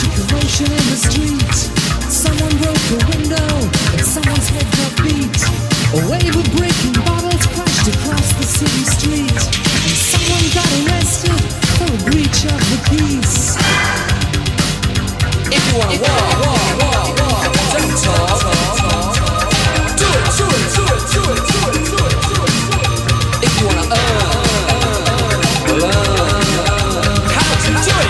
Tragic commotion in the street. Someone broke a window and someone's head got beat. A wave of breaking bottles crashed across the city street, and someone got arrested for a breach of the peace. If you wanna walk, don't talk. Do it. If you wanna learn how to do it.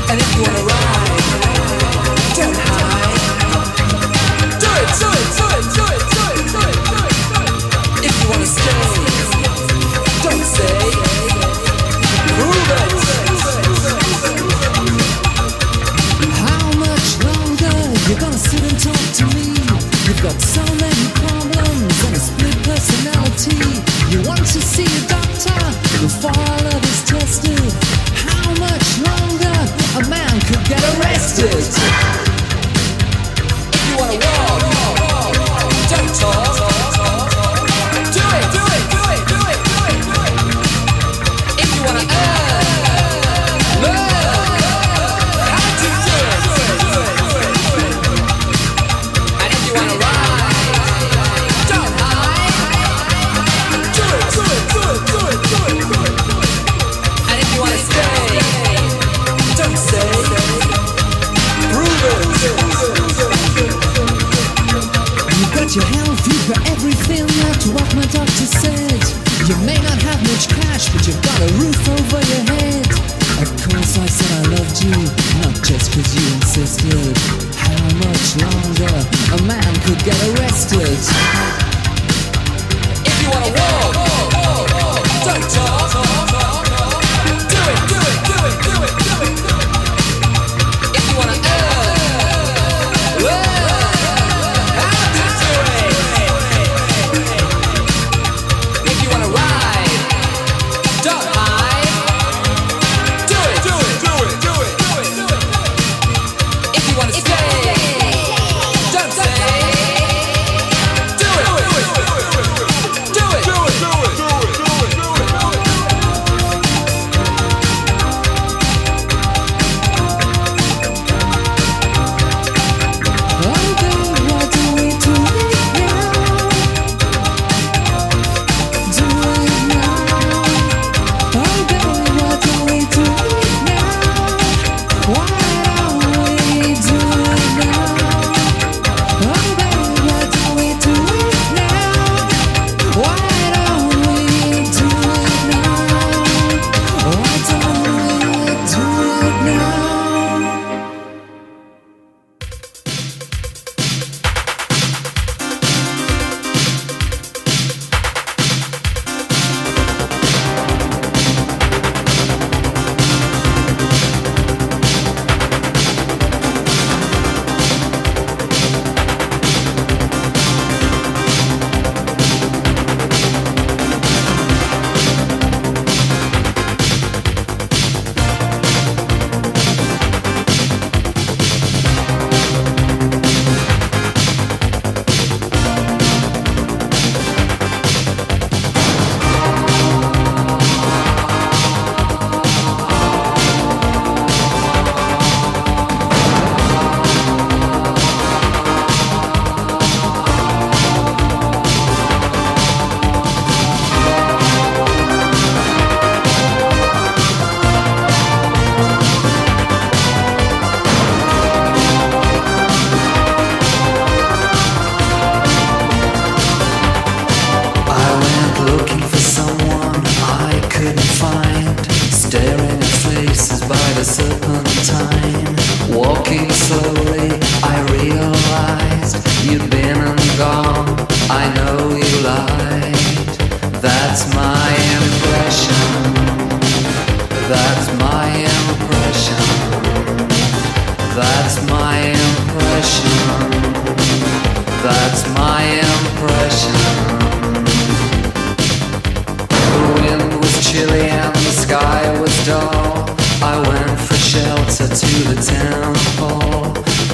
And if you wanna ride, don't hide. Do it. If you wanna stay, don't say. Prove it. How much longer you gonna sit and talk to me? You've got so many problems and a split personality. You want to see a doctor before all of is tested. How much longer a man could get arrested? If you wanna walk, don't talk. Do it. If you wanna learn how to do it. And if you wanna ride, don't hide. Do it. And if you wanna stay, don't say. Prove it. You've got your health, you've got everything, that's what my doctor said. You may not have much cash, but you've got a roof over your head. Of course I said I loved you, not just cause you insisted. How much longer a man could get arrested? If you wanna walk, don't talk. Do it. If you wanna learn how to do it. If you wanna ride, don't hide. Do it. If you wanna stay, don't say. Do it.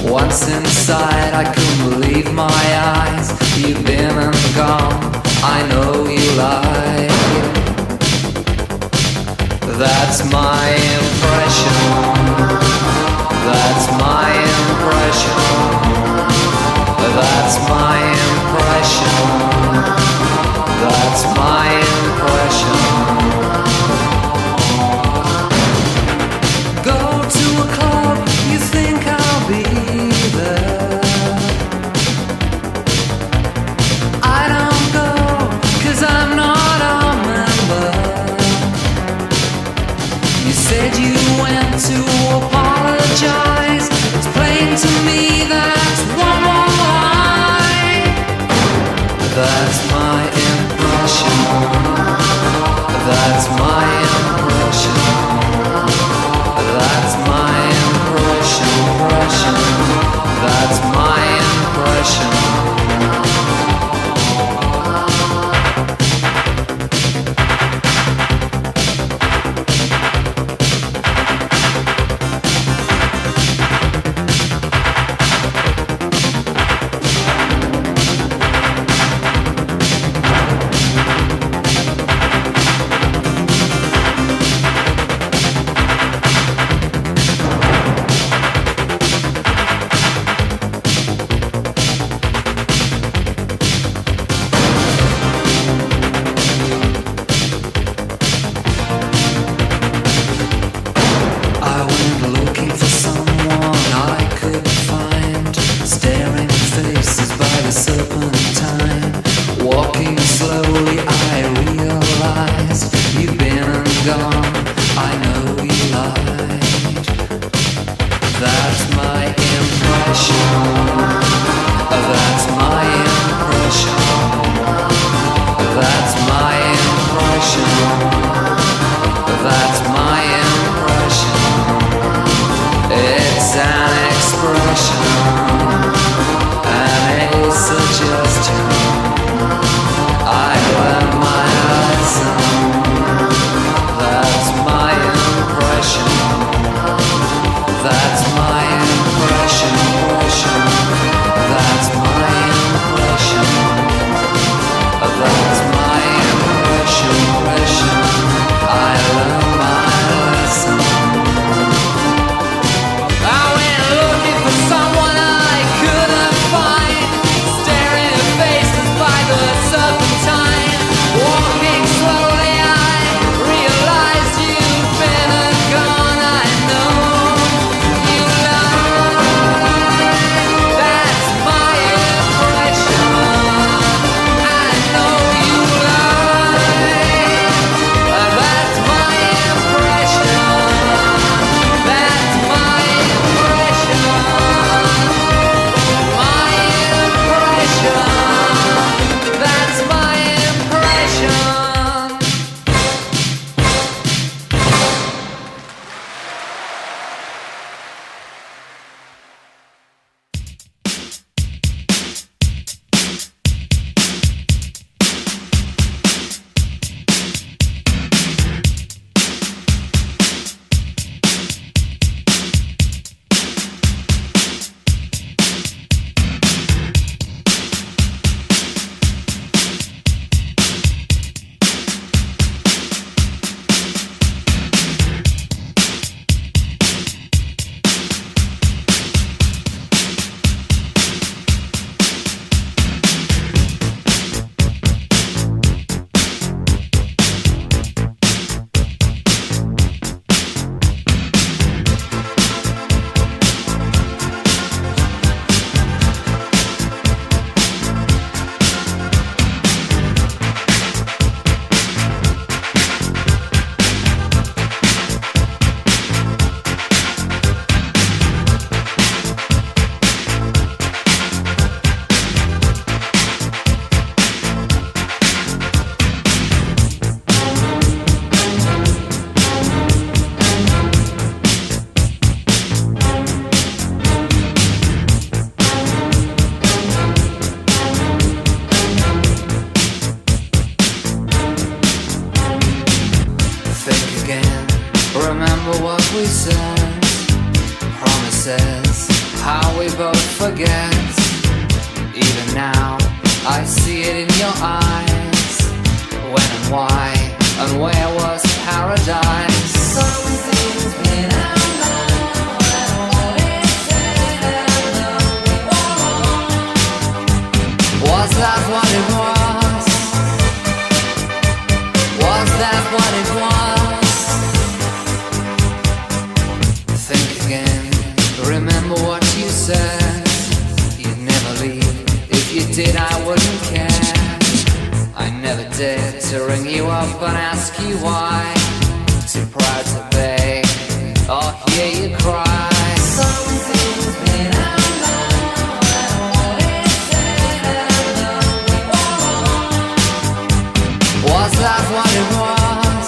Once inside, I couldn't believe my eyes. You've been and gone, I know you lied. That's my impression. That's my impression. That's my impression. That's my impression. Go to a club, you think I'll be there. I don't go, 'cause I'm not a member. You said you went to apologize. It's plain to me that's one more lie. That's my impression. That's my impression. That's my impression. That's my impression. forget. Even now, I see it in your eyes. When and why and where was paradise. Something's been out now, and what it said and was that what it was? Was that what it was? Think again, remember what you said. You'd never leave. If you did, I wouldn't care. I never dared to ring you up and ask you why. Too proud to beg or hear you cry. Something's been out now, and what it said and was that what it was?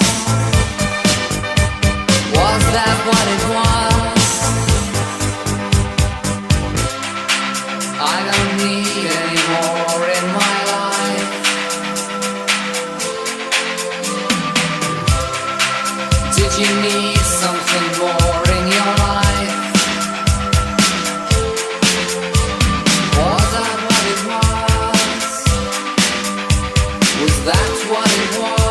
Was that what it was? I don't need any more in my life. Did you need something more in your life? Was that what it was? Was that what it was?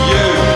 You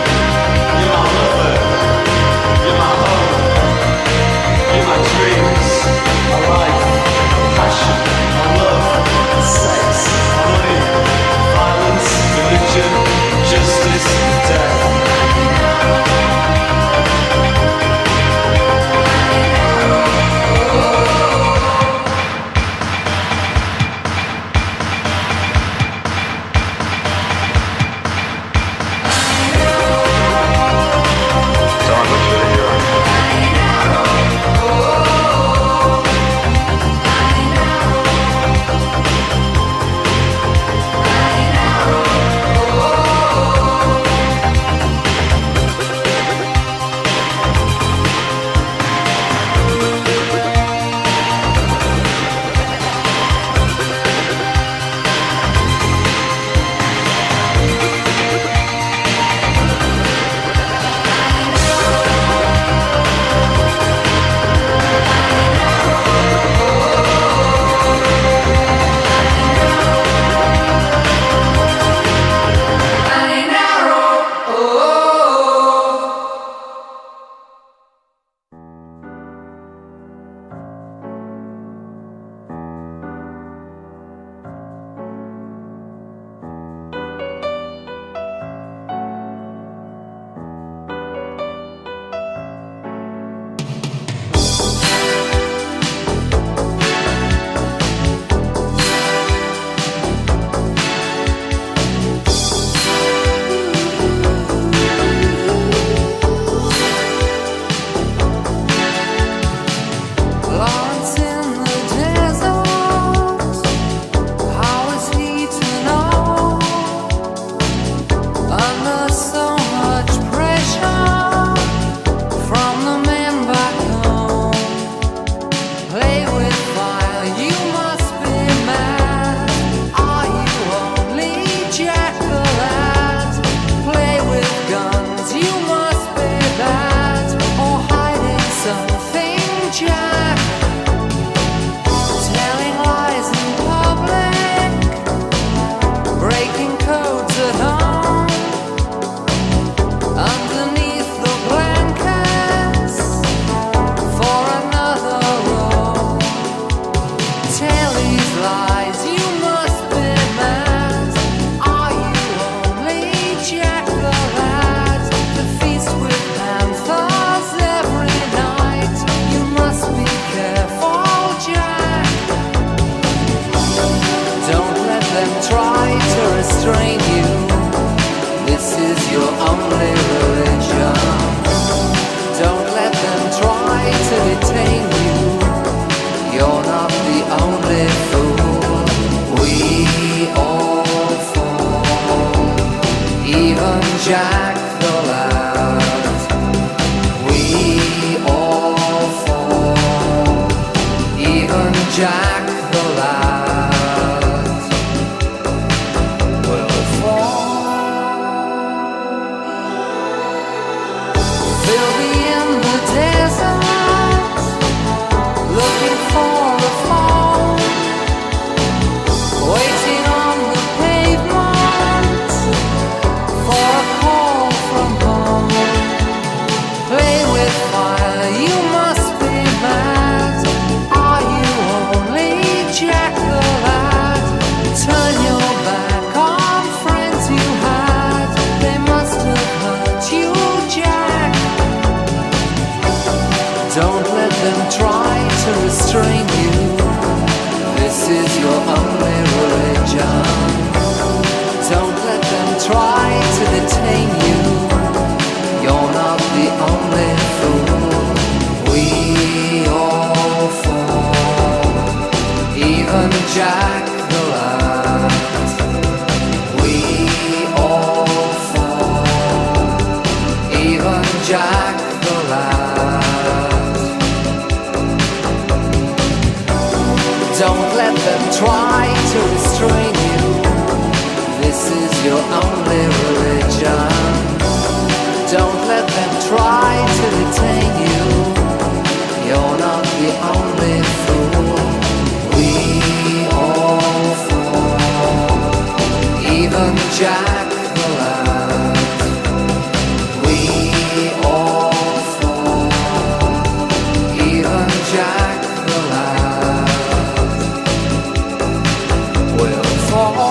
even Jack the Lad. We all fall, even Jack the Lad will fall.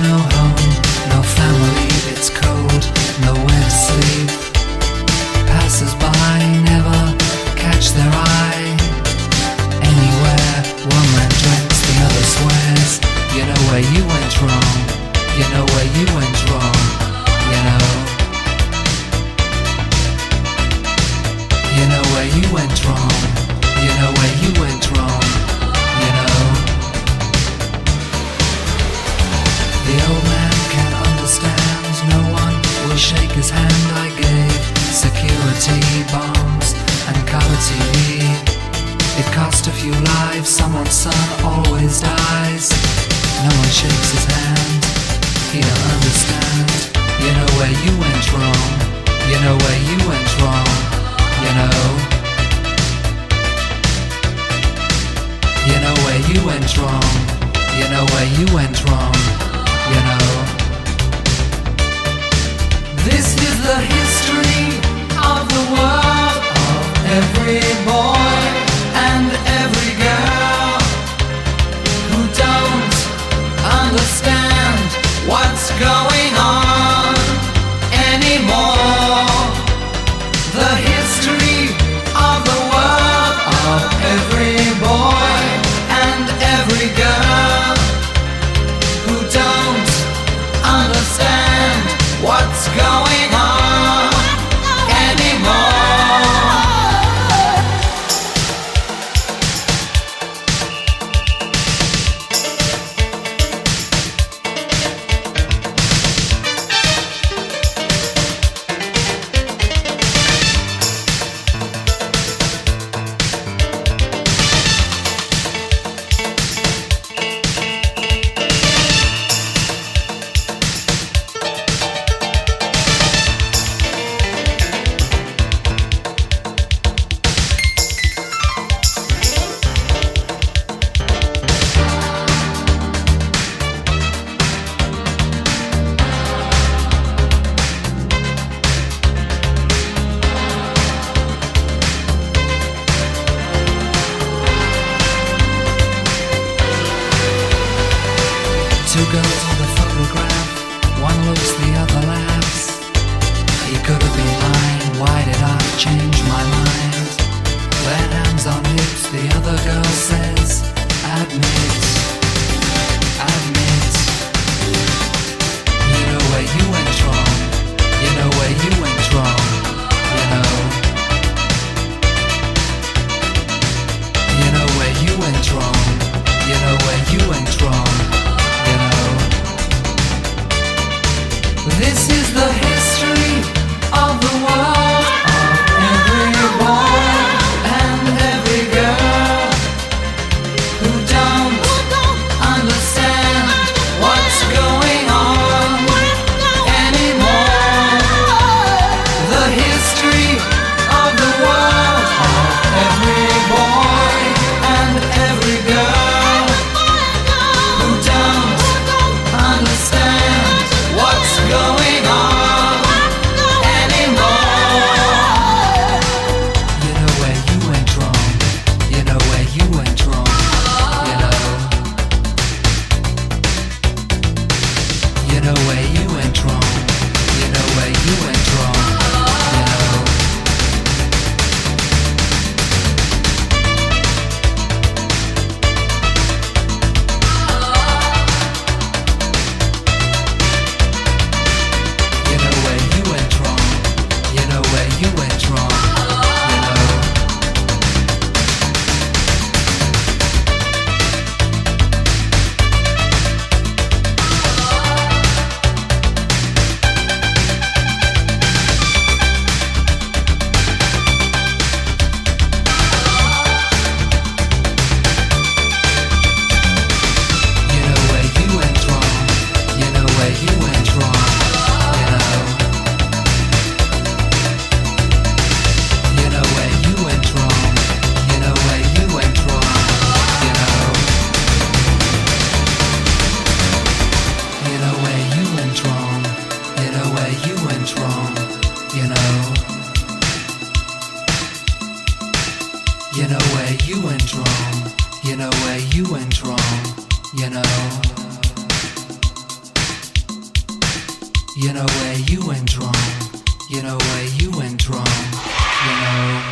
No home, no family, it's cold, nowhere to sleep. Passers-by never catch their eye. Anywhere, one man drinks, the other swears. You know where you went wrong, you know where you went wrong, you know. You know where you went wrong, you know where you went wrong, you know. The old man can't understand, no one will shake his hand. I gave security bombs and color TV. It cost a few lives, someone's son always dies. No one shakes his hand, he don't understand. You know where you went wrong, you know where you went wrong, you know. You know where you went wrong, you know where you went wrong, you know. This is the history of the world, of every boy and every girl who don't understand what's going on anymore. The history of the world, of every boy and every girl who don't understand what's going on anymore. where you went wrong. You know where you went wrong. You know. You know where you went wrong. You know where you went wrong. You know. You know where you went wrong. You know where you went wrong. You know. You know where you went wrong. You know where you went wrong. You know.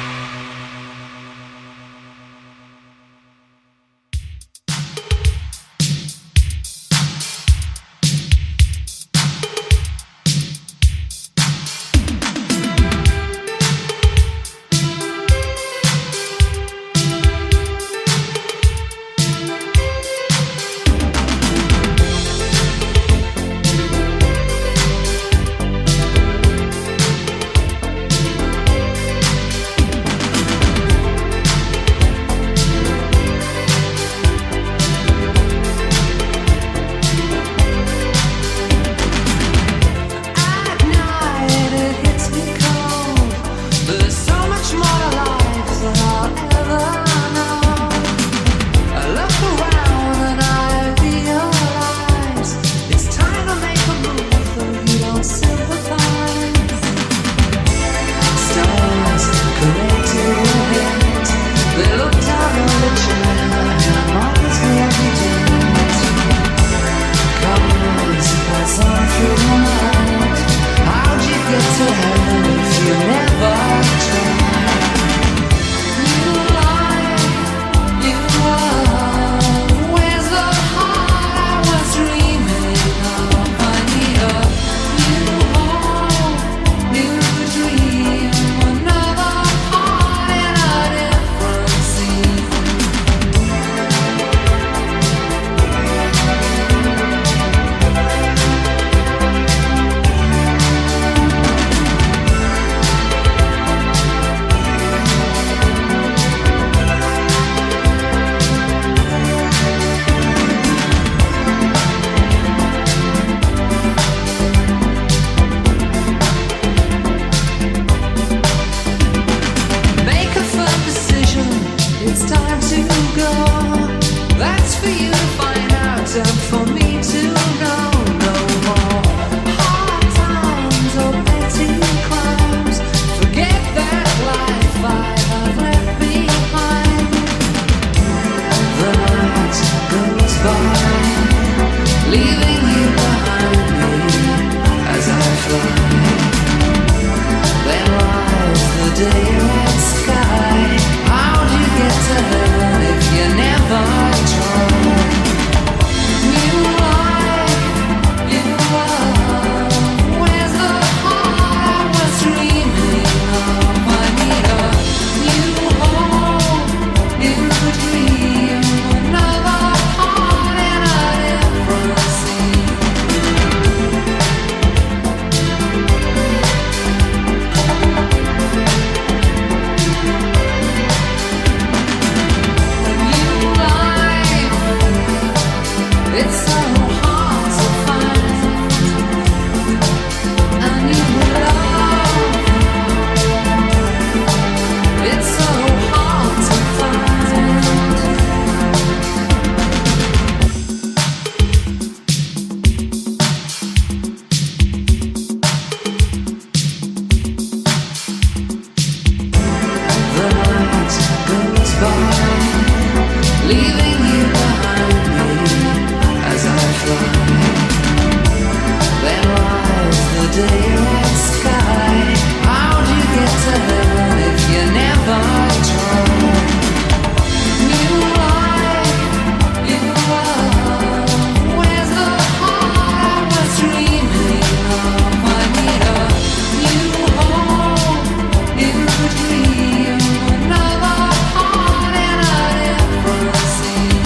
daylight sky. How'd you get to heaven if you never tried? New life, new love. Where's the heart I was dreaming of? I need a new hope, new dream, another heart and a different scene.